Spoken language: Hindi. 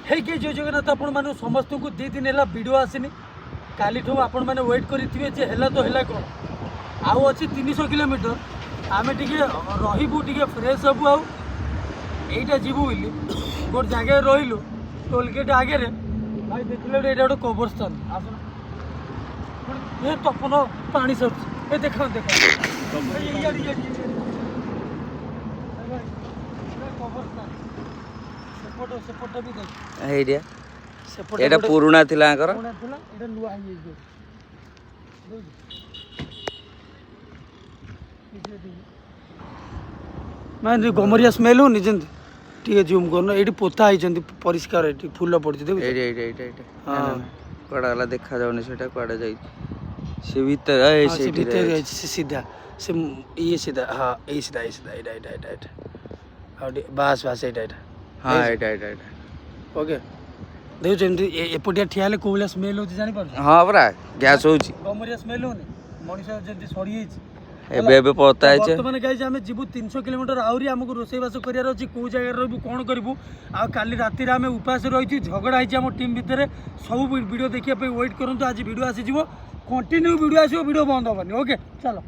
हे के जय जगन्नाथ आपण माने समस्त को 2 दिन है वीडियो आसनी काली ठू आपण माने वेट करिथिबे जे हैला तो हैला कोन आउ अछि 300 किलोमीटर आमे टिके रहिबु टिके फ्रेश हबु आउ एटा जीवु बिली गोट जगह रहिलु टोल गेट आगे रे भाई देखले एटा गोटे कब्रस्तान आसन ए तपन पानी सब ए देखो देखो कब्रस्तान सेपटो सेपटो भी देख एरिया एटा पुराना थिला आकर पुराना थिला एटा नुआ आइ जे मैं गमरिया स्मेल हो निजंत ठीक है जूम करना एटी पोता आइचंती परिष्कार एटी फूल पड़ती देखो एटा हां कोडाला देखा जाउनी सेटा कोडा जाई से भीतर ए से भीतर जाई से सीधा से ये सीधा हां ए सीधा एटा बस बस एटा हां एटा ओके देखो जेमती एपटिया ठिया ले कोला स्मेल होती जानि पर हां बरा गैस होची गमरिया स्मेल होनी मनिषा जेमती सड़ी होई एबे पता है जे वर्तमान गाइस आमे जीवु 300 किलोमीटर आउरी हमको रोसई बास करियार अछि को जगह रहबु कोन करबु आ काली राती रे आमे उपास रहिछि झगड़ा हिछि हम टीम भितरे सब वीडियो देखिया पे वेट करंतु आज वीडियो आसी जीवो कंटिन्यू वीडियो आसीबो वीडियो बंद होबनी ओके चलो।